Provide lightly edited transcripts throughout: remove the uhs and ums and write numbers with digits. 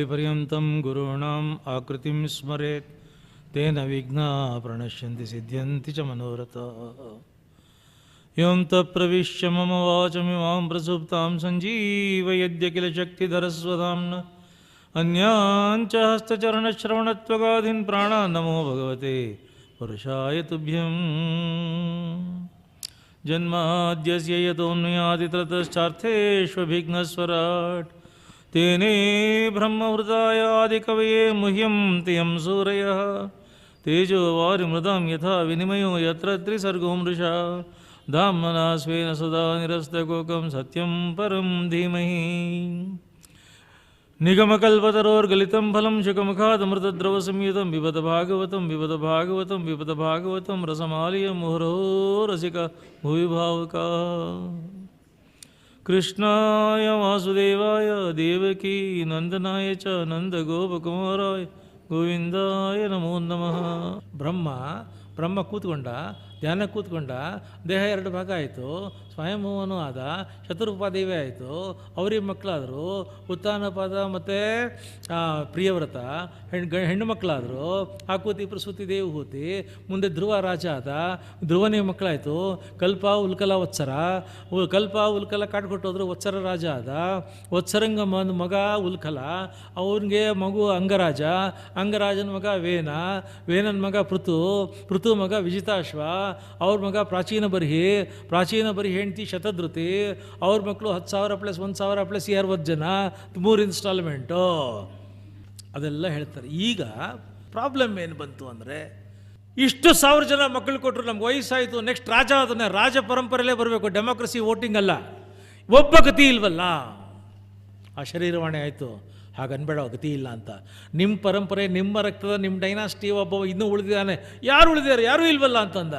ಆಪಾವಳಿಪರ್ಯಂತಂ ಗುರುಣಾಂ ಆಕೃತಿಂ ಸ್ಮರೇತ್ ತೇನ ವಿಘ್ನಾ ಪ್ರಣಶ್ಯಂತಿ ಸಿದ್ಧ್ಯಂತಿ ಚ ಮನೋರಥಾಃ. ಯಂ ತತ್ಪ್ರವಿಶ್ಯ ಮಮ ವಾಚಮಿಮಾಂ ಪ್ರಸುಪ್ತಾಂ ಸಂಜೀವಯದ್ಯ ಕಿಲ ಶಕ್ತಿಧರಸ್ವಧಾಮ್ನ ಅನ್ಯಾಂಚ ಹಸ್ತಚರಣಶ್ರವಣತ್ವಗಾಧೀನ್ ಪ್ರಾಣಾನ್ ನಮೋ ಭಗವತೆ ಪುರುಷಾಯ ತುಭ್ಯಂ. ಜನ್ಮಾದ್ಯಸ್ಯ ಯತೋನ್ಮಯಾದಿತರತಶ್ಚಾರ್ಥೇಷ್ವಭಿಘ್ನಸ್ವರಾಟ್ ತೇನೇ ಬ್ರಹ್ಮವೃತಾಯ ಆದಿಕವಯೇ ಮುಹ್ಯಂತಿ ಯಂ ಸೂರಯಃ ತೇಜೋ ವಾರಿಮೃತಾಂ ಯಥಾ ವಿನಿಮಯೋ ಯತ್ರ ತ್ರಿಸರ್ಗೋ ಮೃಷಾ ಧಾಮ್ನಾ ಸ್ವೇನ ಸದಾ ನಿರಸ್ತಕೋಕಂ ಸತ್ಯಂ ಪರಂ ಧೀಮಹಿ. ನಿಗಮಕಲ್ಪತರೋರ್ಗಲಿತಂ ಫಲಂ ಶುಕಮುಖಾದಮೃತದ್ರವಸಂಯುತಂ ಪಿಬತ ಭಾಗವತಂ ಪಿಬತ ಭಾಗವತಂ ಪಿಬತ ಭಾಗವತಂ ರಸಮಾಲಿಯ ಮುಹುರೋ ರಸಿಕ ಭುವಿ ಭಾವುಕಾಃ. ಕೃಷ್ಣಾಯ ವಾಸುದೇವಾಯ ದೇವಕೀ ನಂದನಾಯ ಚ ನಂದಗೋಪಕುಮಾರಾಯ ಗೋವಿಂದಾಯ ನಮೋ ನಮಃ. ಬ್ರಹ್ಮ ಕೂತ್ಕೊಂಡ, ಧ್ಯಾನ ಕೂತ್ಕೊಂಡ, ದೇಹ ಎರಡು ಭಾಗ ಆಯಿತು, ಸ್ವಯಂಭೂವನೂ ಆದ, ಚತುರ್ಪಾದೇವಿ ಆಯಿತು, ಅವ್ರಿಗೆ ಮಕ್ಕಳಾದರು, ಉತ್ಥಾನಪಾದ ಮತ್ತು ಪ್ರಿಯವ್ರತ ಹೆಣ್ಣು ಮಕ್ಕಳಾದರು, ಆಕೂತಿ ಪ್ರಸೂತಿ ದೇವಹೂತಿ, ಮುಂದೆ ಧ್ರುವ ರಾಜ ಆದ, ಧ್ರುವನಿಗೆ ಮಕ್ಕಳಾಯಿತು, ಕಲ್ಪ ಉಲ್ಕಲ ವತ್ಸರ, ಕಲ್ಪ ಉಲ್ಕಲ ಕಾಡ್ಕೊಟ್ಟೋದ್ರು, ವತ್ಸರ ರಾಜ ಆದ, ವತ್ಸರಂಗ ಮಗ ಉಲ್ಕಲ, ಅವನಿಗೆ ಮಗು ಅಂಗರಾಜ, ಅಂಗರಾಜನ ಮಗ ವೇನನ ಮಗ ಪೃಥು ಮಗ ವಿಜಿತಾಶ್ವ, ಅವ್ರ ಮಗ ಪ್ರಾಚೀನ ಬರ್ಹಿ ಹೆಂಡತಿ ಶತಧೃತಿ, ಅವ್ರ ಮಕ್ಕಳು 10,000 + 1,000 + 60 ಜನ, 3 ಇನ್ಸ್ಟಾಲ್ಮೆಂಟು, ಅದೆಲ್ಲ ಹೇಳ್ತಾರೆ. ಈಗ ಪ್ರಾಬ್ಲಮ್ ಏನು ಬಂತು ಅಂದರೆ, ಇಷ್ಟು 1000 ಜನ ಮಕ್ಕಳು ಕೊಟ್ಟರು, ನಮ್ಗೆ ವಯಸ್ಸಾಯಿತು, ನೆಕ್ಸ್ಟ್ ರಾಜ ಅದನ್ನೇ ರಾಜ ಪರಂಪರೆಯಲ್ಲೇ ಬರಬೇಕು, ಡೆಮೋಕ್ರಸಿ ವೋಟಿಂಗ್ ಅಲ್ಲ. ಒಬ್ಬ ಗತಿ ಇಲ್ವಲ್ಲ, ಆ ಶರೀರವಾಣಿ ಆಯಿತು, ಹಾಗನ್ಬೇಡ ಗತಿ ಇಲ್ಲ ಅಂತ. ನಿಮ್ಮ ಪರಂಪರೆ, ನಿಮ್ಮ ರಕ್ತದ, ನಿಮ್ಮ ಡೈನಾಸ್ಟಿ ಒಬ್ಬ ಇನ್ನೂ ಉಳಿದಿದ್ದಾನೆ, ಯಾರು ಉಳಿದಿದ್ದಾರೆ, ಯಾರೂ ಇಲ್ವಲ್ಲ ಅಂತಂದ.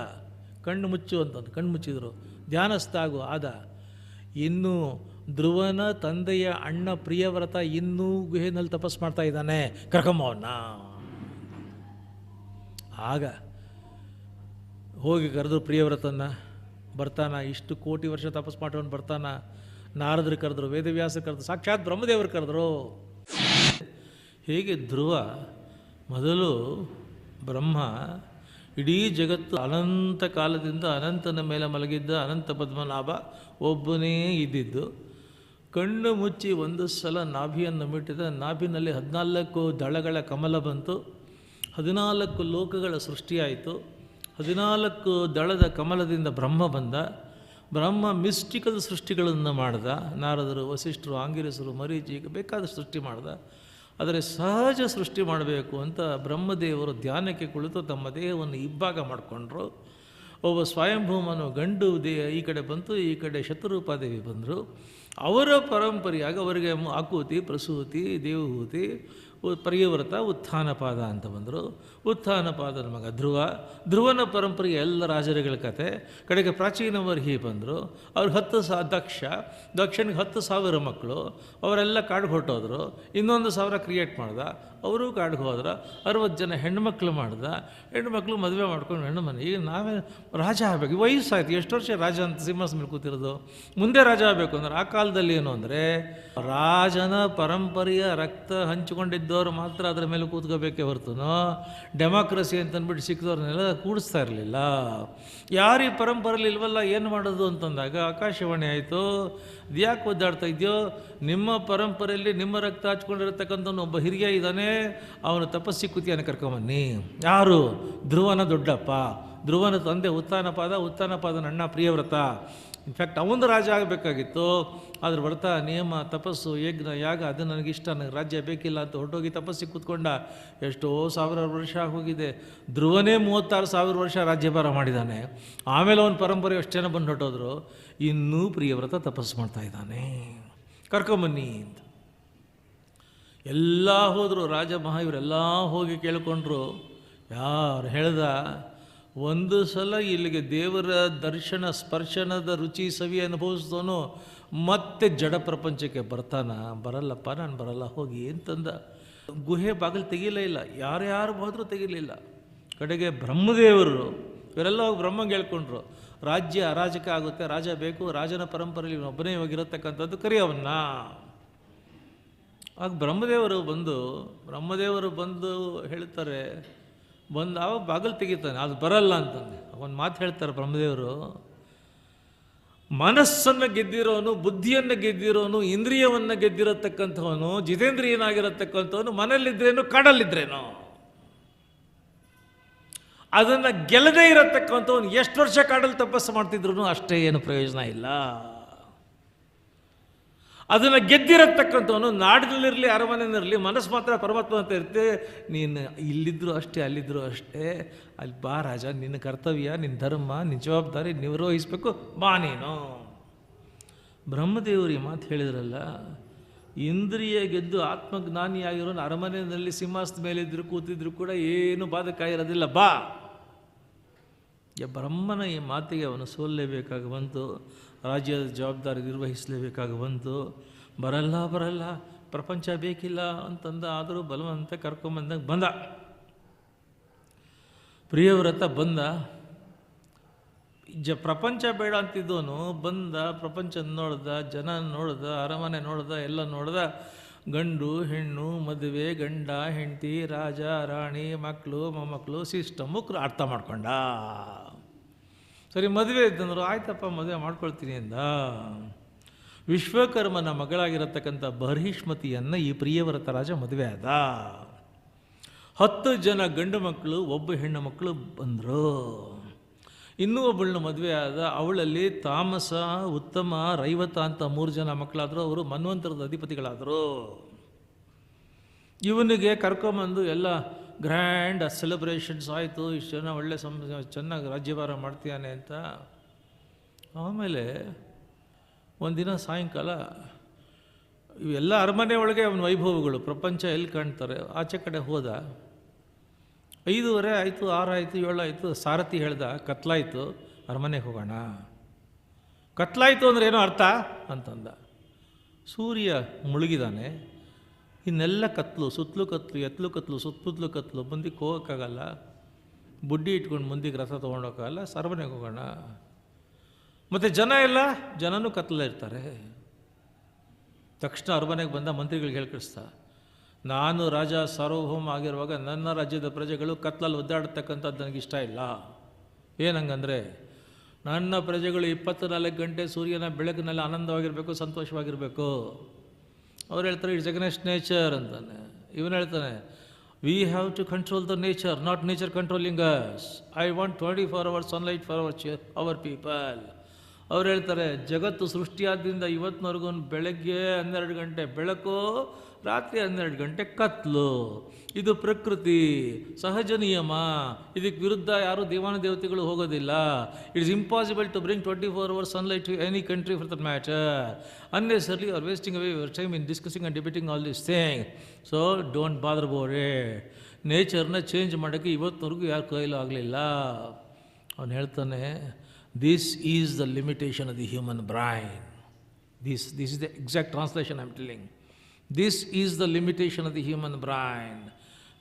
ಕಣ್ಣು ಮುಚ್ಚು ಅಂತಂದು ಕಣ್ಣು ಮುಚ್ಚಿದ್ರು, ಧ್ಯಾನಸ್ಥ ಆಗು ಆದ. ಇನ್ನೂ ಧ್ರುವನ ತಂದೆಯ ಅಣ್ಣ ಪ್ರಿಯವ್ರತ ಇನ್ನೂ ಗುಹೆನಲ್ಲಿ ತಪಸ್ಸು ಮಾಡ್ತಾ ಇದ್ದಾನೆ, ಕರ್ಕಮ್ಮವನ್ನ. ಆಗ ಹೋಗಿ ಕರೆದ್ರು ಪ್ರಿಯವ್ರತನ್ನ, ಬರ್ತಾನ, ಇಷ್ಟು ಕೋಟಿ ವರ್ಷ ತಪಸ್ಸು ಮಾಡೋನು ಬರ್ತಾನ. ನಾರದರು ಕರೆದ್ರು, ವೇದವ್ಯಾಸರು ಕರೆದ್ರು, ಸಾಕ್ಷಾತ್ ಬ್ರಹ್ಮದೇವರು ಕರೆದ್ರು. ಹೇಗೆ ಧ್ರುವ ಮೊದಲು ಬ್ರಹ್ಮ ಇಡೀ ಜಗತ್ತು ಅನಂತ ಕಾಲದಿಂದ ಅನಂತನ ಮೇಲೆ ಮಲಗಿದ್ದ ಅನಂತ ಪದ್ಮನಾಭ ಒಬ್ಬನೇ ಇದ್ದಿದ್ದು, ಕಣ್ಣು ಮುಚ್ಚಿ ಒಂದು ಸಲ ನಾಭಿಯನ್ನು ಮುಟ್ಟಿದ, ನಾಭಿನಲ್ಲಿ 14 ದಳಗಳ ಕಮಲ ಬಂತು, 14 ಲೋಕಗಳ ಸೃಷ್ಟಿಯಾಯಿತು. 14 ದಳದ ಕಮಲದಿಂದ ಬ್ರಹ್ಮ ಬಂದ. ಬ್ರಹ್ಮ ಮಿಸ್ಟಿಕಲ್ ಸೃಷ್ಟಿಗಳನ್ನು ಮಾಡ್ದ. ನಾರದರು, ವಸಿಷ್ಠರು, ಆಂಗಿರಸರು, ಮರೀಚಿ, ಬೇಕಾದ ಸೃಷ್ಟಿ ಮಾಡ್ದ. ಆದರೆ ಸಹಜ ಸೃಷ್ಟಿ ಮಾಡಬೇಕು ಅಂತ ಬ್ರಹ್ಮದೇವರು ಧ್ಯಾನಕ್ಕೆ ಕುಳಿತು ತಮ್ಮ ದೇಹವನ್ನು ಇಬ್ಬಾಗ ಮಾಡಿಕೊಂಡ್ರು. ಒಬ್ಬ ಸ್ವಯಂಭೂಮನು ಗಂಡು ದೇಹ ಈ ಕಡೆ ಬಂತು, ಈ ಕಡೆ ಶತರೂಪಾದೇವಿ ಬಂದರು. ಅವರ ಪರಂಪರೆಯಾಗಿ ಅವರಿಗೆ ಆಕೂತಿ, ಪ್ರಸೂತಿ, ದೇವಹೂತಿ, ಪ್ರಿಯವ್ರತ, ಉತ್ಥಾನಪಾದ ಅಂತ ಬಂದರು. ಉತ್ಥಾನಪಾದನ ಮಗ ಧ್ರುವನ ಪರಂಪರೆಗೆ ಎಲ್ಲ ರಾಜರುಗಳ ಕತೆ. ಕಡೆಗೆ ಪ್ರಾಚೀನ ಬರ್ಹಿ ಬಂದರು, ಅವ್ರಿಗೆ 10 ದಕ್ಷನಿಗೆ 10,000 ಮಕ್ಕಳು, ಅವರೆಲ್ಲ ಕಾಡಿಗೆ ಹೊರಟೋದ್ರು. ಇನ್ನೊಂದು 1000 ಕ್ರಿಯೇಟ್ ಮಾಡ್ದ, ಅವರು ಕಾಡಿಗೆ ಹೋದ್ರೆ. 60 ಜನ ಹೆಣ್ಮಕ್ಳು ಮಾಡ್ದ. ಹೆಣ್ಮಕ್ಳು ಮದುವೆ ಮಾಡ್ಕೊಂಡು ಹೆಣ್ಣು ಮನೆ. ಈಗ ನಾವೇ ರಾಜ ಆಗಬೇಕು, ವಯಸ್ಸಾಯ್ತು, ಎಷ್ಟು ವರ್ಷ ರಾಜ ಅಂತ ಸಿಂಹಾಸನ ಮೇಲೆ ಕೂತಿರೋದು. ಮುಂದೆ ರಾಜ ಆಗಬೇಕು ಅಂದ್ರೆ ಆ ಕಾಲದಲ್ಲಿ ಏನು ಅಂದರೆ, ರಾಜನ ಪರಂಪರೆಯ ರಕ್ತ ಹಂಚಿಕೊಂಡಿದ್ದವರು ಮಾತ್ರ ಅದರ ಮೇಲೆ ಕೂತ್ಕೋಬೇಕೇ ಹೊರತುನೋ ಡೆಮಾಕ್ರಸಿ ಅಂತಂದ್ಬಿಟ್ಟು ಸಿಕ್ಕಿದವ್ರನ್ನೆಲ್ಲ ಕೂಡಿಸ್ತಾ ಇರಲಿಲ್ಲ. ಯಾರು ಈ ಪರಂಪರೆಯಲ್ಲಿ ಇಲ್ವಲ್ಲ, ಏನು ಮಾಡೋದು ಅಂತಂದಾಗ ಆಕಾಶವಾಣಿ ಆಯಿತು. ಇದ್ಯಾಕೆ ಒದ್ದಾಡ್ತಾ ಇದೆಯೋ, ನಿಮ್ಮ ಪರಂಪರೆಯಲ್ಲಿ ನಿಮ್ಮ ರಕ್ತ ಹಚ್ಕೊಂಡಿರತಕ್ಕಂಥವ್ನು ಒಬ್ಬ ಹಿರಿಯ ಇದ್ದಾನೆ, ಅವನು ತಪಸ್ಸಿ ಕೂತಿಯಾನೆ, ಕರ್ಕೊಂಬನ್ನಿ. ಯಾರು? ಧ್ರುವನ ದೊಡ್ಡಪ್ಪ, ಧ್ರುವನ ತಂದೆ ಉತ್ಥಾನಪಾದನ ಅಣ್ಣ ಪ್ರಿಯವ್ರತ. ಇನ್ಫ್ಯಾಕ್ಟ್ ಅವನು ರಾಜ ಆಗಬೇಕಾಗಿತ್ತು. ಆದ್ರೆ ವ್ರತ, ನಿಯಮ, ತಪಸ್ಸು, ಯಜ್ಞ, ಯಾಗ ಅದು ನನಗಿಷ್ಟ, ನನಗೆ ರಾಜ್ಯ ಬೇಕಿಲ್ಲ ಅಂತ ಹೊರಟೋಗಿ ತಪಸ್ಸಿಗೆ ಕೂತ್ಕೊಂಡ. ಎಷ್ಟೋ 1000 ವರ್ಷ ಹೋಗಿದೆ. ಧ್ರುವನೇ 36,000 ವರ್ಷ ರಾಜ್ಯಭಾರ ಮಾಡಿದ್ದಾನೆ. ಆಮೇಲೆ ಅವನ ಪರಂಪರೆ ಎಷ್ಟು ಜನ ಬಂದು ಹೊರಟೋದ್ರು. ಇನ್ನೂ ಪ್ರಿಯವ್ರತ ತಪಸ್ಸು ಮಾಡ್ತಾ ಇದ್ದಾನೆ, ಕರ್ಕೊಂಬನ್ನಿ ಅಂತ ಎಲ್ಲ ಹೋದರು. ರಾಜ ಇವರೆಲ್ಲ ಹೋಗಿ ಕೇಳ್ಕೊಂಡ್ರು. ಯಾರು ಹೇಳ್ದ, ಒಂದು ಸಲ ಇಲ್ಲಿಗೆ ದೇವರ ದರ್ಶನ ಸ್ಪರ್ಶನದ ರುಚಿ ಸವಿ ಅನುಭವಿಸ್ದವನು ಮತ್ತೆ ಜಡ ಪ್ರಪಂಚಕ್ಕೆ ಬರಲ್ಲಪ್ಪ, ನಾನು ಬರಲ್ಲ ಹೋಗಿ ಅಂತಂದ. ಗುಹೆ ಬಾಗಿಲು ತೆಗೀಲೇ ಇಲ್ಲ, ಯಾರ್ಯಾರು ಹೋದರೂ ತೆಗೀಲಿಲ್ಲ. ಕಡೆಗೆ ಬ್ರಹ್ಮದೇವರು ಇವರೆಲ್ಲ ಹೋಗಿ ಬ್ರಹ್ಮಗೆ ಹೇಳ್ಕೊಂಡ್ರು, ರಾಜ್ಯ ಅರಾಜಕ ಆಗುತ್ತೆ, ರಾಜ ಬೇಕು, ರಾಜನ ಪರಂಪರೆಯಲ್ಲಿ ಒಬ್ಬನೇ ಹೋಗಿರತಕ್ಕಂಥದ್ದು, ಕರಿ ಅವನ್ನ. ಆಗ ಬ್ರಹ್ಮದೇವರು ಬಂದು ಹೇಳ್ತಾರೆ, ಬಂದು ಅವಾಗ ಬಾಗಿಲು ತೆಗಿತಾನೆ, ಅದು ಬರಲ್ಲ ಅಂತಂದೆ. ಒಂದು ಮಾತು ಹೇಳ್ತಾರೆ ಬ್ರಹ್ಮದೇವರು, ಮನಸ್ಸನ್ನು ಗೆದ್ದಿರೋನು, ಬುದ್ಧಿಯನ್ನು ಗೆದ್ದಿರೋನು, ಇಂದ್ರಿಯವನ್ನು ಗೆದ್ದಿರತಕ್ಕಂಥವನು, ಜಿತೇಂದ್ರಿಯನಾಗಿರತಕ್ಕಂಥವನು ಮನೆಯಲ್ಲಿದ್ರೇನು ಕಾಡಲ್ಲಿದ್ರೇನು, ಅದನ್ನು ಗೆಲ್ಲದೇ ಇರತಕ್ಕಂಥವನು ಎಷ್ಟು ವರ್ಷ ಕಾಡಲ್ಲಿ ತಪಸ್ಸು ಮಾಡ್ತಿದ್ರು ಅಷ್ಟೇ, ಏನು ಪ್ರಯೋಜನ ಇಲ್ಲ. ಅದನ್ನು ಗೆದ್ದಿರತಕ್ಕಂಥವನು ನಾಡಿನಲ್ಲಿರಲಿ ಅರಮನೆಯಲ್ಲಿರಲಿ ಮನಸ್ಸು ಮಾತ್ರ ಪರಮಾತ್ಮ ಅಂತ ಇರುತ್ತೆ. ನೀನು ಇಲ್ಲಿದ್ದರೂ ಅಷ್ಟೇ, ಅಲ್ಲಿದ್ದರೂ ಅಷ್ಟೇ, ಅಲ್ಲಿ ಬಾ ರಾಜ, ನಿನ್ನ ಕರ್ತವ್ಯ, ನಿನ್ನ ಧರ್ಮ, ನಿನ್ನ ಜವಾಬ್ದಾರಿ ನಿರ್ವಹಿಸಬೇಕು, ಬಾ ನೀನು. ಬ್ರಹ್ಮದೇವರು ಈ ಮಾತು ಹೇಳಿದ್ರಲ್ಲ, ಇಂದ್ರಿಯ ಗೆದ್ದು ಆತ್ಮಜ್ಞಾನಿಯಾಗಿರೋನು ಅರಮನೆಯಲ್ಲಿ ಸಿಂಹಾಸದ ಮೇಲಿದ್ದರೂ ಕೂತಿದ್ರು ಕೂಡ ಏನು ಬಾಧಕಾಗಿರೋದಿಲ್ಲ, ಬಾ. ಬ್ರಹ್ಮನ ಈ ಮಾತಿಗೆ ಅವನು ಸೋಲ್ಲೇಬೇಕಾಗಿ ಬಂತು, ರಾಜ್ಯದ ಜವಾಬ್ದಾರಿ ನಿರ್ವಹಿಸಲೇಬೇಕಾಗಿ ಬಂತು. ಬರಲ್ಲ ಪ್ರಪಂಚ ಬೇಕಿಲ್ಲ ಅಂತಂದ, ಆದರೂ ಬಲವಂತ ಕರ್ಕೊಂಬಂದಾಗ ಬಂದ. ಪ್ರಿಯವ್ರತ ಬಂದ, ಪ್ರಪಂಚ ಬೇಡ ಅಂತಿದ್ದವನು ಬಂದ, ಪ್ರಪಂಚ ನೋಡ್ದ, ಜನ ನೋಡ್ದ, ಅರಮನೆ ನೋಡ್ದ, ಎಲ್ಲ ನೋಡ್ದ. ಗಂಡು ಹೆಣ್ಣು, ಮದುವೆ, ಗಂಡ ಹೆಂಡತಿ, ರಾಜ ರಾಣಿ, ಮಕ್ಕಳು ಮೊಮ್ಮಕ್ಕಳು, ಸಿಸ್ಟಮು ಅರ್ಥ ಮಾಡ್ಕೊಂಡ. ಸರಿ, ಮದುವೆ ಇದ್ದಂದ್ರು, ಆಯ್ತಪ್ಪ ಮದುವೆ ಮಾಡ್ಕೊಳ್ತೀನಿ ಅಂದ. ವಿಶ್ವಕರ್ಮನ ಮಗಳಾಗಿರತಕ್ಕಂಥ ಬಹಿಷ್ಮತಿಯನ್ನು ಈ ಪ್ರಿಯವ್ರತ ರಾಜ ಮದುವೆ ಆದ. 10 ಜನ ಗಂಡು ಮಕ್ಕಳು, 1 ಹೆಣ್ಣು ಮಕ್ಕಳು ಬಂದರು. ಇನ್ನೂ ಒಬ್ಬಳನ್ನ ಮದುವೆ ಆದ. ಅವಳಲ್ಲಿ ತಾಮಸ, ಉತ್ತಮ, ರೈವತ ಅಂತ 3 ಜನ ಮಕ್ಕಳಾದರು. ಅವರು ಮನ್ವಂತರದ ಅಧಿಪತಿಗಳಾದರು. ಇವನಿಗೆ ಕರ್ಕೊಂಬಂದು ಎಲ್ಲ ಗ್ರ್ಯಾಂಡ್ ಸೆಲೆಬ್ರೇಷನ್ಸ್ ಆಯಿತು. ಇಷ್ಟು ಜನ ಒಳ್ಳೆ ಚೆನ್ನಾಗಿ ರಾಜ್ಯಭಾರ ಮಾಡ್ತೀಯಾನೆ ಅಂತ. ಆಮೇಲೆ ಒಂದಿನ ಸಾಯಂಕಾಲ ಇವೆಲ್ಲ ಅರಮನೆ ಒಳಗೆ ಅವನ ವೈಭವಗಳು, ಪ್ರಪಂಚ ಎಲ್ಲಿ ಕಾಣ್ತಾರೆ. ಆಚೆ ಕಡೆ ಹೋದ. 5:30 ಆಯಿತು, 6 ಆಯಿತು, 7 ಆಯಿತು. ಸಾರಥಿ ಹೇಳ್ದ, ಕತ್ಲಾಯಿತು, ಅರಮನೆಗೆ ಹೋಗೋಣ. ಕತ್ಲಾಯಿತು ಅಂದರೆ ಏನೋ ಅರ್ಥ ಅಂತಂದ. ಸೂರ್ಯ ಮುಳುಗಿದಾನೆ, ಇನ್ನೆಲ್ಲ ಕತ್ಲು, ಸುತ್ತಲೂ ಕತ್ಲು, ಎತ್ತಲು ಕತ್ಲು, ಸುತ್ತಲೂ ಕತ್ಲು, ಮುಂದಕ್ಕೆ ಹೋಗೋಕ್ಕಾಗಲ್ಲ, ಬುಡ್ಡಿ ಇಟ್ಕೊಂಡು ಮುಂದಕ್ಕೆ ರಥ ತೊಗೊಂಡೋಗಲ್ಲ, ಅರಮನೆಗೆ ಹೋಗೋಣ. ಮತ್ತು ಜನನೂ ಕತ್ಲಿರ್ತಾರೆ. ತಕ್ಷಣ ಅರಮನೆಗೆ ಬಂದ ಮಂತ್ರಿಗಳಿಗೆ ಹೇಳಿ ಕಳಿಸ್ತಾ, ನಾನು ರಾಜ ಸಾರ್ವಭೌಮ ಆಗಿರುವಾಗ ನನ್ನ ರಾಜ್ಯದ ಪ್ರಜೆಗಳು ಕತ್ಲಲ್ಲಿ ಒದ್ದಾಡತಕ್ಕಂಥದ್ದು ನನಗಿಷ್ಟ ಇಲ್ಲ. ಏನಂಗಂದರೆ, ನನ್ನ ಪ್ರಜೆಗಳು 24 ಗಂಟೆ ಸೂರ್ಯನ ಬೆಳಕಿನಲ್ಲಿ ಆನಂದವಾಗಿರಬೇಕು, ಸಂತೋಷವಾಗಿರಬೇಕು. ಅವ್ರು ಹೇಳ್ತಾರೆ, ಇಟ್ಸ್ ಅಗೇನ್ಸ್ಟ್ ನೇಚರ್ ಅಂತಾನೆ. ಇವನು ಹೇಳ್ತಾನೆ, we have to control the nature, not nature controlling us. I want 24 hours sunlight for our people. ಅವ್ರು ಹೇಳ್ತಾರೆ, ಜಗತ್ತು ಸೃಷ್ಟಿಯಾದ್ರಿಂದ ಇವತ್ತಿನವರೆಗೂ ಬೆಳಗ್ಗೆ 12 ಗಂಟೆ ಬೆಳಕು, ರಾತ್ರಿ 12 ಗಂಟೆ ಕತ್ಲು. ಇದು ಪ್ರಕೃತಿ, ಸಹಜ ನಿಯಮ. ಇದಕ್ಕೆ ವಿರುದ್ಧ ಯಾರೂ ದೇವಾನ ದೇವತೆಗಳು ಹೋಗೋದಿಲ್ಲ. It is impossible to bring 24 hours sunlight to any country for that matter. Unnecessarily are wasting away your time in discussing and debating all this thing. So don't bother about it. ನೇಚರ್ನ change ಮಾಡೋಕ್ಕೆ ಇವತ್ತಿನವರೆಗೂ ಯಾರ ಕೈಲೂ ಆಗಲಿಲ್ಲ. ಅವನು ಹೇಳ್ತಾನೆ, this is the limitation of the human brain. This is the exact translation I am telling. This is the limitation of the human brain.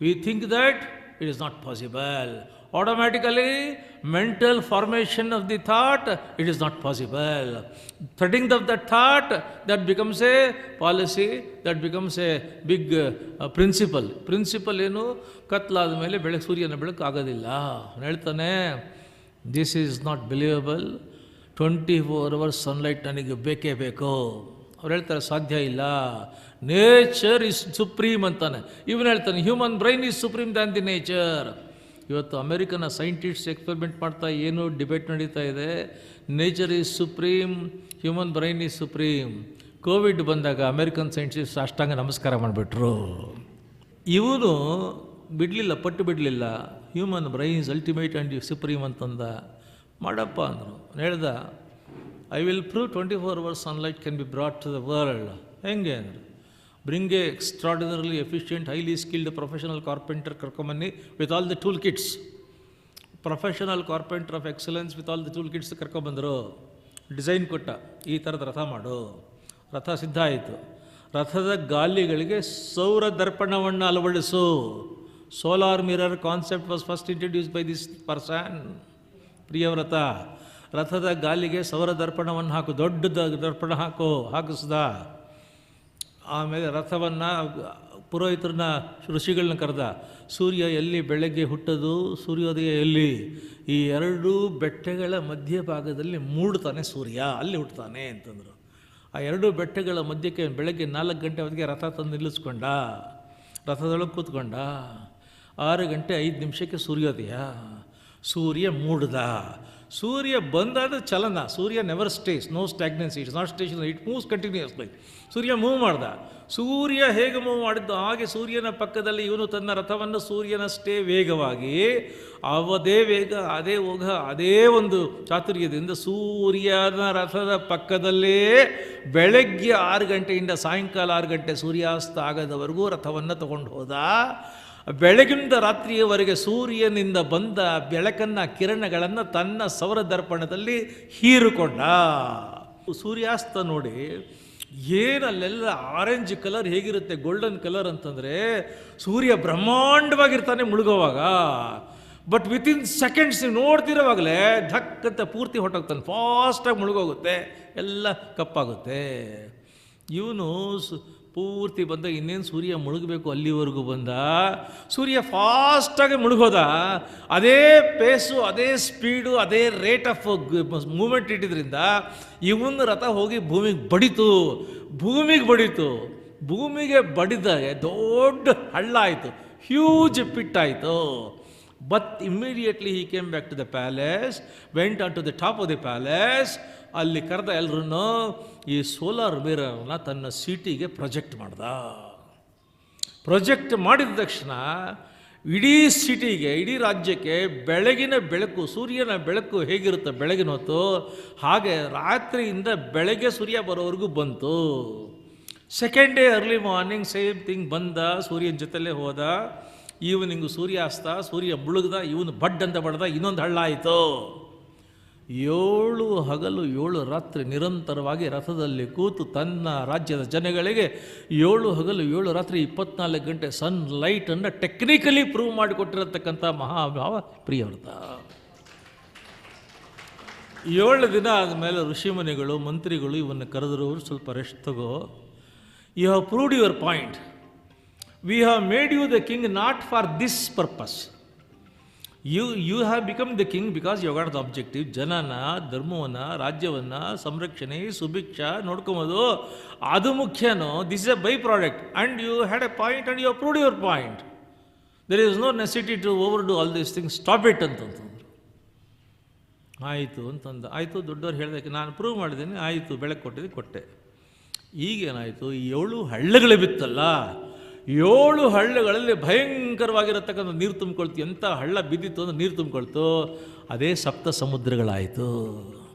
We think that it is not possible. Automatically, mental formation of the thought, it is not possible. Threading of that thought, that becomes a policy, that becomes a big principle. Principle ಏನು? ಕತ್ಲಾದ ಮೇಲೆ ಬೆಳಕು, ಸೂರ್ಯನ ಬೆಳಕು ಆಗೋದಿಲ್ಲ. ಹೇಳ್ತಾನೆ, this is not believable. 24 hours sunlight ನನಗೆ ಬೇಕೇ ಬೇಕು. ಅವ್ರು ಹೇಳ್ತಾರೆ, ಸಾಧ್ಯ ಇಲ್ಲ. ನೇಚರ್ ಈಸ್ ಸುಪ್ರೀಮ್ ಅಂತಾನೆ. ಇವನು ಹೇಳ್ತಾನೆ, human brain is supreme than the nature. ಇವತ್ತು ಅಮೆರಿಕನ ಸೈಂಟಿಸ್ಟ್ ಎಕ್ಸ್ಪೆರಿಮೆಂಟ್ ಮಾಡ್ತಾ ಏನು ಡಿಬೇಟ್ ನಡೀತಾ ಇದೆ. Nature is supreme, human brain is supreme. COVID ಬಂದಾಗ ಅಮೆರಿಕನ್ ಸೈಂಟಿಸ್ಟ್ ಅಷ್ಟಾಂಗ ನಮಸ್ಕಾರ ಮಾಡಿಬಿಟ್ರು. ಇವನು ಬಿಡಲಿಲ್ಲ, ಪಟ್ಟು ಬಿಡಲಿಲ್ಲ. Human brain is ultimate and supreme ಅಂತಂದ. ಮಾಡಪ್ಪ ಅಂದರು. ಹೇಳ್ದ, I will prove 24 hours sunlight can be brought to the world. ಹೆಂಗೆ ಅಂದರು, bring a extraordinarily efficient, highly skilled professional carpenter ಕರ್ಕೊಂಬನ್ನಿ with all the tool kits. Professional carpenter of excellence with all the tool kits ಕರ್ಕೊಂಬಂದರು. Design ಕೊಟ್ಟ, ಈ ಥರದ ರಥ ಮಾಡು. ರಥ ಸಿದ್ಧ ಆಯಿತು. ರಥದ ಗಾಲಿಗಳಿಗೆ ಸೌರ ದರ್ಪಣವನ್ನು ಅಳವಡಿಸು. Solar mirror concept was first introduce by this person, Priyavrata. ರಥದ ಗಾಲಿಗೆ ಸೌರ ದರ್ಪಣವನ್ನು ಹಾಕು, ದೊಡ್ಡ ದರ್ಪಣ ಹಾಕಿಸ್ದ. ಆಮೇಲೆ ರಥವನ್ನು ಪುರೋಹಿತರನ್ನ ಋಷಿಗಳನ್ನ ಕರೆದ. ಸೂರ್ಯ ಎಲ್ಲಿ ಬೆಳಗ್ಗೆ ಹುಟ್ಟೋದು, ಸೂರ್ಯೋದಯ ಎಲ್ಲಿ? ಈ ಎರಡೂ ಬೆಟ್ಟಗಳ ಮಧ್ಯಭಾಗದಲ್ಲಿ ಮೂಡ್ತಾನೆ ಸೂರ್ಯ, ಅಲ್ಲಿ ಹುಟ್ಟುತ್ತಾನೆ ಅಂತಂದರು. ಆ ಎರಡೂ ಬೆಟ್ಟಗಳ ಮಧ್ಯಕ್ಕೆ ಬೆಳಗ್ಗೆ 4 ಗಂಟೆ ಹೊತ್ತಿಗೆ ರಥ ತಂದು ನಿಲ್ಲಿಸ್ಕೊಂಡ. ರಥದೊಳಗೆ ಕೂತ್ಕೊಂಡ. 6 ಗಂಟೆ 5 ನಿಮಿಷಕ್ಕೆ ಸೂರ್ಯೋದಯ. ಸೂರ್ಯ ಮೂಡ್ದ. ಸೂರ್ಯ ಬಂದಾದ ಚಲನ. ಸೂರ್ಯ never stays, no stagnancy, it's not station, it moves continuously. ಸೂರ್ಯ ಮೂವ್ ಮಾಡ್ದ. ಸೂರ್ಯ ಹೇಗೆ ಮೂವ್ ಮಾಡಿದ್ದು ಹಾಗೆ ಸೂರ್ಯನ ಪಕ್ಕದಲ್ಲಿ ಇವನು ತನ್ನ ರಥವನ್ನು ಸೂರ್ಯನಷ್ಟೇ ವೇಗವಾಗಿ, ಅದೇ ವೇಗ, ಅದೇ ಓಘ, ಅದೇ ಒಂದು ಚಾತುರ್ಯದಿಂದ ಸೂರ್ಯನ ರಥದ ಪಕ್ಕದಲ್ಲೇ ಬೆಳಗ್ಗೆ 6 ಗಂಟೆಯಿಂದ ಸಾಯಂಕಾಲ 6 ಗಂಟೆ ಸೂರ್ಯಾಸ್ತ ಆಗದವರೆಗೂ ರಥವನ್ನು ತಗೊಂಡು ಹೋದ. ಬೆಳಗಿಂದ ರಾತ್ರಿಯವರೆಗೆ ಸೂರ್ಯನಿಂದ ಬಂದ ಬೆಳಕನ್ನು, ಕಿರಣಗಳನ್ನು ತನ್ನ ಸೌರ ದರ್ಪಣದಲ್ಲಿ ಹೀರಿಕೊಂಡ. ಸೂರ್ಯಾಸ್ತ ನೋಡಿ ಏನಲ್ಲೆಲ್ಲ ಆರೆಂಜ್ ಕಲರ್ ಹೇಗಿರುತ್ತೆ, ಗೋಲ್ಡನ್ ಕಲರ್ ಅಂತಂದರೆ ಸೂರ್ಯ ಬ್ರಹ್ಮಾಂಡವಾಗಿರ್ತಾನೆ ಮುಳುಗೋವಾಗ. ಬಟ್ ವಿತಿನ್ ಸೆಕೆಂಡ್ಸ್ ನೋಡ್ತಿರೋವಾಗಲೇ ಧಕ್ಕಂತ ಪೂರ್ತಿ ಹೊಟ್ಟೋಗ್ತಾನೆ, ಫಾಸ್ಟಾಗಿ ಮುಳುಗೋಗುತ್ತೆ, ಎಲ್ಲ ಕಪ್ಪಾಗುತ್ತೆ. ಇವನು ಪೂರ್ತಿ ಬಂದ. ಇನ್ನೇನು ಸೂರ್ಯ ಮುಳುಗಬೇಕು ಅಲ್ಲಿವರೆಗೂ ಬಂದ. ಸೂರ್ಯ ಫಾಸ್ಟಾಗಿ ಮುಳುಗೋದ. ಅದೇ ಪೇಸು, ಅದೇ ಸ್ಪೀಡು, ಅದೇ ರೇಟ್ ಆಫ್ ಮೂಮೆಂಟ್ ಇಟ್ಟಿದ್ರಿಂದ ಇವನ ರಥ ಹೋಗಿ ಭೂಮಿಗೆ ಬಡಿತು. ಭೂಮಿಗೆ ಬಡಿದಾಗ ದೊಡ್ಡ ಹಳ್ಳ ಆಯಿತು, ಹ್ಯೂಜ್ ಪಿಟ್ ಆಯಿತು. But immediately he came back to the palace, went on to the top of the palace. ಅಲ್ಲಿ ಕರೆದ ಎಲ್ಲರೂ ಈ ಸೋಲಾರ್ ಮಿರರ್ನ ತನ್ನ ಸೀಟಿಗೆ ಪ್ರೊಜೆಕ್ಟ್ ಮಾಡ್ದ. ಪ್ರೊಜೆಕ್ಟ್ ಮಾಡಿದ ತಕ್ಷಣ ಇಡೀ ಸಿಟಿಗೆ, ಇಡೀ ರಾಜ್ಯಕ್ಕೆ ಬೆಳಗಿನ ಬೆಳಕು, ಸೂರ್ಯನ ಬೆಳಕು ಹೇಗಿರುತ್ತೆ ಬೆಳಗಿನ ಹೊತ್ತು, ಹಾಗೆ ರಾತ್ರಿಯಿಂದ ಬೆಳಗ್ಗೆ ಸೂರ್ಯ ಬರೋವರೆಗೂ ಬಂತು. Second day early morning same thing ಬಂದ, ಸೂರ್ಯನ ಜೊತೆಲೇ ಹೋದ. ಈವನಿಂಗು ಸೂರ್ಯಾಸ್ತ, ಸೂರ್ಯ ಮುಳುಗ್ದ, ಇವನು ಬಡ್ ಅಂತ ಬಡ್ದ, ಇನ್ನೊಂದು ಹಳ್ಳ ಆಯಿತು. 7 ಹಗಲು 7 ರಾತ್ರಿ ನಿರಂತರವಾಗಿ ರಥದಲ್ಲಿ ಕೂತು ತನ್ನ ರಾಜ್ಯದ ಜನಗಳಿಗೆ 7 ಹಗಲು 7 ರಾತ್ರಿ 24 ಗಂಟೆ ಸನ್ ಲೈಟನ್ನು ಟೆಕ್ನಿಕಲಿ ಪ್ರೂವ್ ಮಾಡಿಕೊಟ್ಟಿರತಕ್ಕಂಥ ಮಹಾಭಾವ ಪ್ರಿಯವ್ರತ. 7 ದಿನ ಆದಮೇಲೆ ಋಷಿಮುನಿಗಳು, ಮಂತ್ರಿಗಳು ಇವನ್ನು ಕರೆದರು. ಸ್ವಲ್ಪ ರೆಸ್ಟ್ ತಗೋ. You have proved your point. We have made you the king not for this purpose. You have become the king because you got the objective. ಜನನ, ಧರ್ಮವನ್ನು, ರಾಜ್ಯವನ್ನು, ಸಂರಕ್ಷಣೆ, ಸುಭಿಕ್ಷ ನೋಡ್ಕೊಬೋದು, ಅದು ಮುಖ್ಯನೋ. This is a by product and you had a point and you have proved your point. There is no necessity to overdo all these things, stop it ಅಂತಂದ್ರು. ಆಯಿತು ಅಂತಂದ. ಆಯಿತು, ದೊಡ್ಡವ್ರು ಹೇಳಿದಕ್ಕೆ ನಾನು ಪ್ರೂವ್ ಮಾಡಿದ್ದೀನಿ, ಆಯಿತು, ಬೆಳಕು ಕೊಟ್ಟೆ. ಈಗೇನಾಯಿತು, 7 ಹಳ್ಳಗಳು ಬಿತ್ತಲ್ಲ, 7 ಹಳ್ಳಗಳಲ್ಲಿ ಭಯಂಕರವಾಗಿರತಕ್ಕಂಥ ನೀರು ತುಂಬಿಕೊಳ್ತು. ಎಂಥ ಹಳ್ಳ ಬಿದ್ದಿತ್ತು ಅಂದರೆ ನೀರು ತುಂಬಿಕೊಳ್ತು. ಅದೇ 7 ಸಮುದ್ರಗಳಾಯಿತು.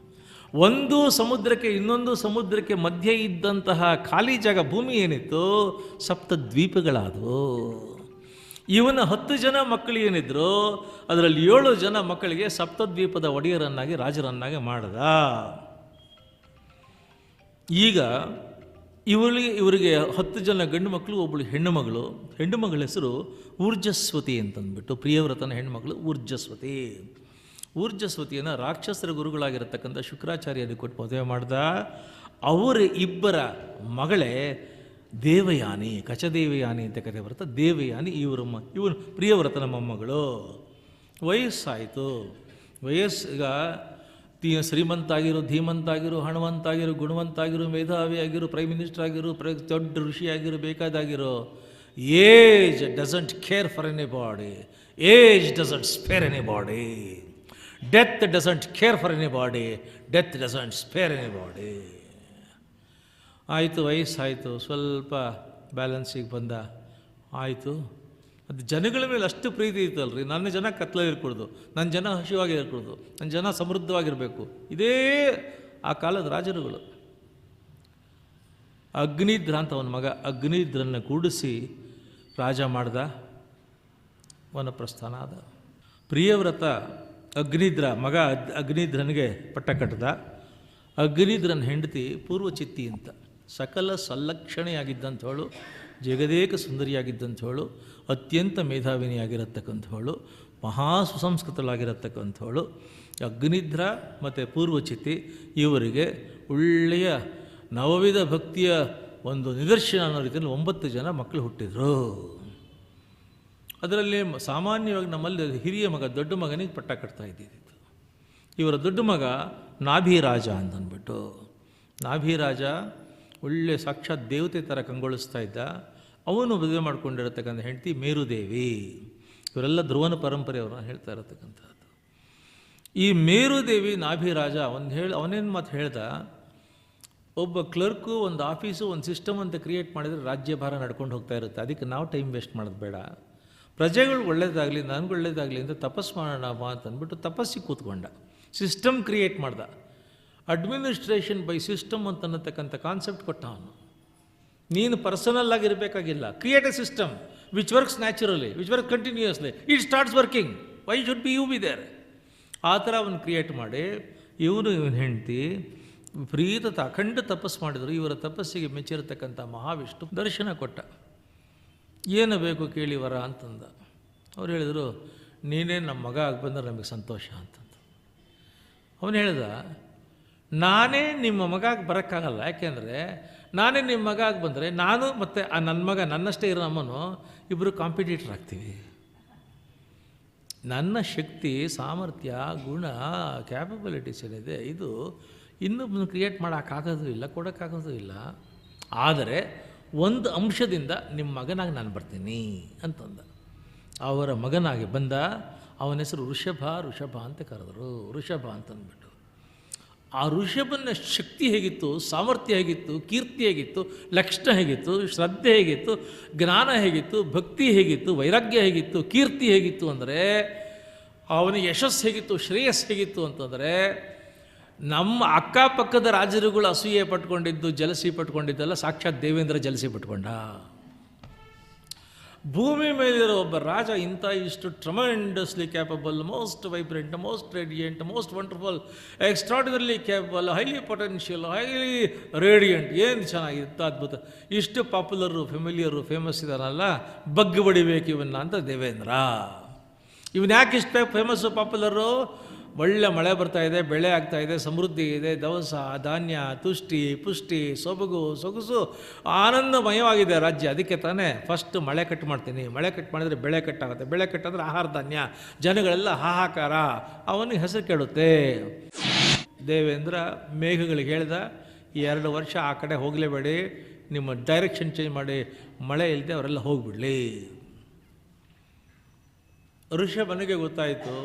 ಒಂದು ಸಮುದ್ರಕ್ಕೆ ಇನ್ನೊಂದು ಸಮುದ್ರಕ್ಕೆ ಮಧ್ಯೆ ಇದ್ದಂತಹ ಖಾಲಿ ಜಾಗ, ಭೂಮಿ ಏನಿತ್ತು, 7 ದ್ವೀಪಗಳಾದವು. ಇವನ 10 ಜನ ಮಕ್ಕಳು ಏನಿದ್ರು ಅದರಲ್ಲಿ 7 ಜನ ಮಕ್ಕಳಿಗೆ 7 ದ್ವೀಪದ ಒಡೆಯರನ್ನಾಗಿ, ರಾಜರನ್ನಾಗಿ ಮಾಡ್ದ. ಈಗ ಇವರಿಗೆ 10 ಜನ ಗಂಡು ಮಕ್ಕಳು, ಒಬ್ಬಳು ಹೆಣ್ಣು ಮಗಳ ಹೆಸರು ಊರ್ಜಸ್ವತಿ ಅಂತಂದ್ಬಿಟ್ಟು, ಪ್ರಿಯವ್ರತನ ಹೆಣ್ಣುಮಗಳು ಊರ್ಜಸ್ವತಿ. ಊರ್ಜಸ್ವತಿಯನ್ನು ರಾಕ್ಷಸರ ಗುರುಗಳಾಗಿರತಕ್ಕಂಥ ಶುಕ್ರಾಚಾರ್ಯರಿಗೆ ಕೊಟ್ಟು ಮದುವೆ ಮಾಡ್ದ. ಅವರ 2 ಮಗಳೇ ದೇವಯಾನಿ, ಕಚದೇವಯಾನಿ ಅಂತ ಕತೆ ಬರುತ್ತೆ. ದೇವಯಾನಿ ಇವನು ಪ್ರಿಯವ್ರತನ ಮೊಮ್ಮಗಳು. ವಯಸ್ಸಾಯಿತು. ಈಗ ಶ್ರೀಮಂತಾಗಿರು, ಧೀಮಂತಾಗಿರು, ಹಣವಂತಾಗಿರು, ಗುಣವಂತಾಗಿರು, ಮೇಧಾವಿಯಾಗಿರು, ಪ್ರೈಮ್ ಮಿನಿಸ್ಟರ್ ಆಗಿರು, ದೊಡ್ಡ ಋಷಿಯಾಗಿರು, ಬೇಕಾದಾಗಿರು, age doesn't care for anybody. Age doesn't spare anybody. Death doesn't care for anybody. Death doesn't spare anybody. ಆಯಿತು, ವಯಸ್ಸಾಯಿತು, ಸ್ವಲ್ಪ ಬ್ಯಾಲೆನ್ಸಿಗೆ ಬಂದ. ಆಯಿತು, ಅದು ಜನಗಳ ಮೇಲೆ ಅಷ್ಟು ಪ್ರೀತಿ ಇತ್ತಲ್ರಿ. ನನ್ನ ಜನ ಕತ್ಲಲ್ಲಿರ್ಕೊಡ್ದು, ನನ್ನ ಜನ ಹಸಿವಾಗಿರ್ಕೊಡ್ದು, ನನ್ನ ಜನ ಸಮೃದ್ಧವಾಗಿರಬೇಕು. ಇದೇ ಆ ಕಾಲದ ರಾಜರುಗಳು. ಅಗ್ನಿಧ್ರ ಅಂತ ಅವನ ಮಗ, ಅಗ್ನಿಧ್ರನ್ನು ಕೂಡಿಸಿ ರಾಜ ಮಾಡ್ದ, ವನಪ್ರಸ್ಥಾನ ಆದ. ಪ್ರಿಯವ್ರತ ಅಗ್ನಿಧ್ರ ಮಗ ಅಗ್ನಿಧ್ರನಿಗೆ ಪಟ್ಟ ಕಟ್ಟದ. ಅಗ್ನಿಧ್ರನ ಹೆಂಡತಿ ಪೂರ್ವಚಿತ್ತಿ ಅಂತ, ಸಕಲ ಸಲ್ಲಕ್ಷಣೆಯಾಗಿದ್ದಂಥವಳು, ಜಗದೇಕ ಸುಂದರಿಯಾಗಿದ್ದಂಥವಳು, ಅತ್ಯಂತ ಮೇಧಾವಿನಿಯಾಗಿರತಕ್ಕಂಥವಳು, ಮಹಾ ಸುಸಂಸ್ಕೃತಳಾಗಿರತಕ್ಕಂಥವಳು. ಅಗ್ನಿಧ್ರ ಮತ್ತು ಪೂರ್ವಚಿತಿ ಇವರಿಗೆ ಒಳ್ಳೆಯ ನವವಿಧ ಭಕ್ತಿಯ ಒಂದು ನಿದರ್ಶನ ಅನ್ನೋ ರೀತಿಯಲ್ಲಿ 9 ಜನ ಮಕ್ಕಳು ಹುಟ್ಟಿದರು. ಅದರಲ್ಲಿ ಸಾಮಾನ್ಯವಾಗಿ ನಮ್ಮಲ್ಲಿ ಹಿರಿಯ ಮಗ ದೊಡ್ಡ ಮಗನಿಗೆ ಪಟ್ಟ ಕಟ್ತಾ ಇದ್ದಿದ್ದು. ಇವರ ದೊಡ್ಡ ಮಗ ನಾಭಿರಾಜ ಅಂತಂದ್ಬಿಟ್ಟು. ನಾಭಿರಾಜ ಒಳ್ಳೆ ಸಾಕ್ಷಾತ್ ದೇವತೆ ಥರ ಕಂಗೊಳಿಸ್ತಾ ಇದ್ದ. ಅವನು ಮದುವೆ ಮಾಡ್ಕೊಂಡಿರತಕ್ಕಂಥ ಹೆಂಡತಿ ಮೇರುದೇವಿ. ಇವರೆಲ್ಲ ಧ್ರುವನ ಪರಂಪರೆಯವ್ರನ್ನ ಹೇಳ್ತಾ ಇರತಕ್ಕಂಥದ್ದು. ಈ ಮೇರುದೇವಿ ನಾಭಿರಾಜ ಅವನೇನು ಮಾತು ಹೇಳ್ದ, ಒಬ್ಬ ಕ್ಲರ್ಕು ಒಂದು ಆಫೀಸು ಒಂದು ಸಿಸ್ಟಮ್ ಅಂತ ಕ್ರಿಯೇಟ್ ಮಾಡಿದರೆ ರಾಜ್ಯಭಾರ ನಡ್ಕೊಂಡು ಹೋಗ್ತಾ ಇರುತ್ತೆ. ಅದಕ್ಕೆ ನಾವು ಟೈಮ್ ವೇಸ್ಟ್ ಮಾಡೋದು ಬೇಡ, ಪ್ರಜೆಗಳಿಗೆ ಒಳ್ಳೇದಾಗಲಿ ನನಗೆ ಒಳ್ಳೇದಾಗಲಿ ಅಂತ ತಪಸ್ಸು ಮಾಡೋಣ ಅಂತಂದ್ಬಿಟ್ಟು ತಪಸ್ಸಿಗೆ ಕೂತ್ಕೊಂಡ. ಸಿಸ್ಟಮ್ ಕ್ರಿಯೇಟ್ ಮಾಡ್ದ. ಅಡ್ಮಿನಿಸ್ಟ್ರೇಷನ್ ಬೈ ಸಿಸ್ಟಮ್ ಅಂತನ್ನತಕ್ಕಂಥ ಕಾನ್ಸೆಪ್ಟ್ ಕೊಟ್ಟ ಅವನು. ನೀನು ಪರ್ಸನಲ್ ಆಗಿರಬೇಕಾಗಿಲ್ಲ, create a system which works naturally, which work continuously, it starts working, why should be you be there. ಆ ಥರ ಅವನು ಕ್ರಿಯೇಟ್ ಮಾಡಿ ಇವನ ಹೆಂಡತಿ ವಿಪರೀತ ಅಖಂಡ ತಪಸ್ಸು ಮಾಡಿದರು. ಇವರ ತಪಸ್ಸಿಗೆ ಮೆಚ್ಚಿರತಕ್ಕಂಥ ಮಹಾವಿಷ್ಣು ದರ್ಶನ ಕೊಟ್ಟ. ಏನು ಬೇಕು ಕೇಳಿ ವರ ಅಂತಂದ. ಅವ್ರು ಹೇಳಿದರು, ನೀನೇ ನಮ್ಮ ಮಗ ಆಗಿ ಬಂದರೆ ನಮಗೆ ಸಂತೋಷ ಅಂತಂದು. ಅವನು ಹೇಳ್ದ, ನಾನೇ ನಿಮ್ಮ ಮಗ ಆಗಿ ಬರೋಕ್ಕಾಗಲ್ಲ, ಯಾಕೆಂದರೆ ನಾನೇ ನಿಮ್ಮ ಮಗ ಆಗಿ ಬಂದರೆ ನಾನು ಮತ್ತು ನನ್ನ ಮಗ ನನ್ನಷ್ಟೇ ಇರೋ ನಮ್ಮನು ಇಬ್ಬರು ಕಾಂಪಿಟೇಟರ್ ಆಗ್ತೀವಿ. ನನ್ನ ಶಕ್ತಿ, ಸಾಮರ್ಥ್ಯ, ಗುಣ, ಕ್ಯಾಪಬಿಲಿಟೀಸ್ ಏನಿದೆ ಇದು ಇನ್ನೊಬ್ಬನು ಕ್ರಿಯೇಟ್ ಮಾಡೋಕ್ಕಾಗೋದು ಇಲ್ಲ, ಕೊಡೋಕ್ಕಾಗೋದು ಇಲ್ಲ. ಆದರೆ ಒಂದು ಅಂಶದಿಂದ ನಿಮ್ಮ ಮಗನಾಗಿ ನಾನು ಬರ್ತೀನಿ ಅಂತಂದ. ಅವರ ಮಗನಾಗಿ ಬಂದ. ಅವನ ಹೆಸರು ಋಷಭ ಅಂತ ಕರೆದರು. ಋಷಭ ಅಂತಂದ್ಬಿಟ್ಟು. ಆ ಋಷಭನ ಶಕ್ತಿ ಹೇಗಿತ್ತು, ಸಾಮರ್ಥ್ಯ ಹೇಗಿತ್ತು, ಕೀರ್ತಿ ಹೇಗಿತ್ತು, ಲಕ್ಷಣ ಹೇಗಿತ್ತು, ಶ್ರದ್ಧೆ ಹೇಗಿತ್ತು, ಜ್ಞಾನ ಹೇಗಿತ್ತು, ಭಕ್ತಿ ಹೇಗಿತ್ತು, ವೈರಾಗ್ಯ ಹೇಗಿತ್ತು, ಕೀರ್ತಿ ಹೇಗಿತ್ತು ಅಂದರೆ, ಅವನಿಗೆ ಯಶಸ್ಸು ಹೇಗಿತ್ತು, ಶ್ರೇಯಸ್ಸು ಹೇಗಿತ್ತು ಅಂತಂದರೆ, ನಮ್ಮ ಅಕ್ಕಪಕ್ಕದ ರಾಜರುಗಳು ಅಸೂಯೆ ಪಟ್ಕೊಂಡಿದ್ದು, ಜಲಸಿ ಪಟ್ಕೊಂಡಿದ್ದೆಲ್ಲ ಸಾಕ್ಷಾತ್ ದೇವೇಂದ್ರ ಜಲಸಿ ಪಟ್ಕೊಂಡ. ಭೂಮಿ ಮೇಲಿರೋ ಒಬ್ಬ ರಾಜ ಇಷ್ಟು tremendously capable, most vibrant, most radiant, most wonderful, extraordinary capable, highly potential, highly radiant, ಏನು ಚೆನ್ನಾಗಿತ್ತು, ಅದ್ಭುತ, ಇಷ್ಟು ಪಾಪ್ಯುಲರು, ಫೆಮಿಲಿಯರು, ಫೇಮಸ್ ಇದಾರಲ್ಲ, ಬಗ್ಗಿ ಬಡಿಬೇಕು ಇವನ್ನ ಅಂತ ದೇವೇಂದ್ರ. ಇವನು ಯಾಕೆ ಇಷ್ಟು ಫೇಮಸ್ಸು, ಪಾಪ್ಯುಲರು? ಒಳ್ಳೆ ಮಳೆ ಬರ್ತಾಯಿದೆ, ಬೆಳೆ ಆಗ್ತಾಯಿದೆ, ಸಮೃದ್ಧಿ ಇದೆ, ದವಸ ಧಾನ್ಯ, ತುಷ್ಟಿ ಪುಷ್ಟಿ, ಸೊಬಗು ಸೊಗಸು, ಆನಂದಮಯವಾಗಿದೆ ರಾಜ್ಯ. ಅದಕ್ಕೆ ತಾನೇ ಫಸ್ಟ್ ಮಳೆ ಕಟ್ ಮಾಡ್ತೀನಿ, ಮಳೆ ಕಟ್ ಮಾಡಿದರೆ ಬೆಳೆ ಕಟ್ಟಾಗುತ್ತೆ, ಬೆಳೆ ಕಟ್ಟಾದರೆ ಆಹಾರ ಧಾನ್ಯ, ಜನಗಳೆಲ್ಲ ಹಾಹಾಕಾರ, ಅವನಿಗೆ ಹೆಸರು ಕೆಡುತ್ತೆ. ದೇವೇಂದ್ರ ಮೇಘಗಳಿಗೆ ಹೇಳ್ದ, ಈ 2 ವರ್ಷ ಆ ಕಡೆ ಹೋಗಲೇಬೇಡಿ, ನಿಮ್ಮ ಡೈರೆಕ್ಷನ್ ಚೇಂಜ್ ಮಾಡಿ, ಮಳೆ ಇಲ್ಲದೆ ಅವರೆಲ್ಲ ಹೋಗಿಬಿಡಲಿ. ಋಷಭನಿಗೆ ಗೊತ್ತಾಯಿತು.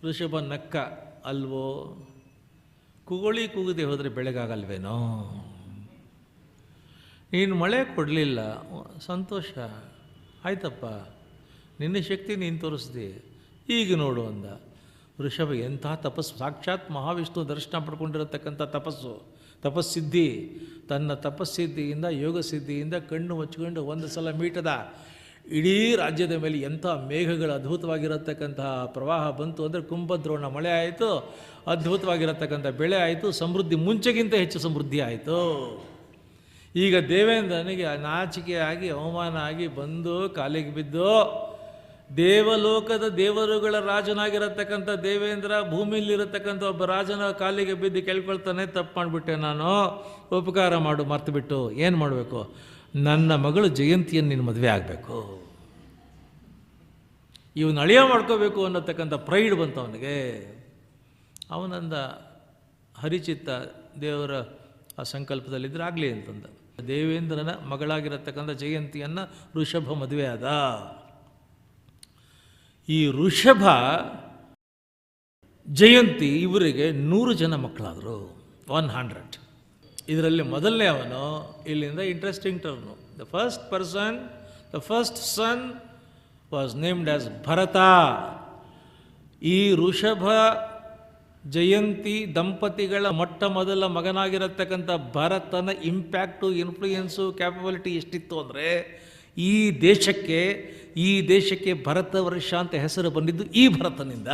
ಋಷಭ ನಕ್ಕ, ಅಲ್ವೋ, ಕೂಗದೆ ಹೋದರೆ ಬೆಳಗಾಗಲ್ವೇನೋ, ನೀನು ಮಳೆ ಕೊಡಲಿಲ್ಲ, ಸಂತೋಷ ಆಯ್ತಪ್ಪ, ನಿನ್ನ ಶಕ್ತಿ ನೀನು ತೋರಿಸ್ದಿ, ಈಗ ನೋಡು ಅಂದ. ಋಷಭ ಎಂಥ ತಪಸ್ಸು, ಸಾಕ್ಷಾತ್ ಮಹಾವಿಷ್ಣು ದರ್ಶನ ಪಡ್ಕೊಂಡಿರತಕ್ಕಂಥ ತಪಸ್ಸಿದ್ಧಿ. ತನ್ನ ತಪಸ್ಸಿದ್ಧಿಯಿಂದ, ಯೋಗ ಸಿದ್ಧಿಯಿಂದ ಕಣ್ಣು ಮುಚ್ಕೊಂಡು ಒಂದು ಸಲ ಮೀಟದ. ಇಡೀ ರಾಜ್ಯದ ಮೇಲೆ ಎಂಥ ಮೇಘಗಳು, ಅದ್ಭುತವಾಗಿರತಕ್ಕಂತಹ ಪ್ರವಾಹ ಬಂತು ಅಂದರೆ ಕುಂಭದ್ರೋಣ ಮಳೆ ಆಯಿತು, ಅದ್ಭುತವಾಗಿರತಕ್ಕಂಥ ಬೆಳೆ ಆಯಿತು, ಸಮೃದ್ಧಿ ಮುಂಚೆಗಿಂತ ಹೆಚ್ಚು ಸಮೃದ್ಧಿ ಆಯಿತು. ಈಗ ದೇವೇಂದ್ರನಿಗೆ ನಾಚಿಕೆ ಆಗಿ, ಅವಮಾನ ಆಗಿ ಬಂದು ಕಾಲಿಗೆ ಬಿದ್ದು, ದೇವಲೋಕದ ದೇವರುಗಳ ರಾಜನಾಗಿರತಕ್ಕಂಥ ದೇವೇಂದ್ರ ಭೂಮಿಯಲ್ಲಿರತಕ್ಕಂಥ ಒಬ್ಬ ರಾಜನ ಕಾಲಿಗೆ ಬಿದ್ದು ಕೇಳ್ಕೊಳ್ತಾನೆ, ತಪ್ಪು ಮಾಡಿಬಿಟ್ಟೆ ನಾನು, ಉಪಕಾರ ಮಾಡು, ಮರ್ತುಬಿಟ್ಟು ಏನು ಮಾಡಬೇಕು, ನನ್ನ ಮಗಳು ಜಯಂತಿಯನ್ನು ನಿನ್ನ ಮದುವೆ ಆಗಬೇಕು, ಇವನು ಅಳಿಯ ಮಾಡ್ಕೋಬೇಕು ಅನ್ನತಕ್ಕಂಥ ಪ್ರೈಡ್ ಬಂತು ಅವನಿಗೆ. ಅವನಂದ, ಹರಿಚಿತ್ತ ದೇವರ ಆ ಸಂಕಲ್ಪದಲ್ಲಿದ್ದರೆ ಆಗಲಿ ಅಂತಂದ. ದೇವೇಂದ್ರನ ಮಗಳಾಗಿರತಕ್ಕಂಥ ಜಯಂತಿಯನ್ನು ಋಷಭ ಮದುವೆ ಆದ. ಈ ಋಷಭ ಜಯಂತಿ ಇವರಿಗೆ 100 ಜನ ಮಕ್ಕಳಾದರು, 100. ಇದರಲ್ಲಿ ಮೊದಲನೇ ಅವನು, ಇಲ್ಲಿಂದ interesting turn, the first son was named as Bharata. ಈ ಋಷಭ ಜಯಂತಿ ದಂಪತಿಗಳ ಮೊಟ್ಟ ಮೊದಲ ಮಗನಾಗಿರತಕ್ಕಂಥ ಭರತನ ಇಂಪ್ಯಾಕ್ಟು, ಇನ್ಫ್ಲೂಯೆನ್ಸು, ಕ್ಯಾಪಬಿಲಿಟಿ ಎಷ್ಟಿತ್ತು ಅಂದರೆ, ಈ ದೇಶಕ್ಕೆ ಭರತ ವರ್ಷ ಅಂತ ಹೆಸರು ಬಂದಿದ್ದು ಈ ಭರತನಿಂದ.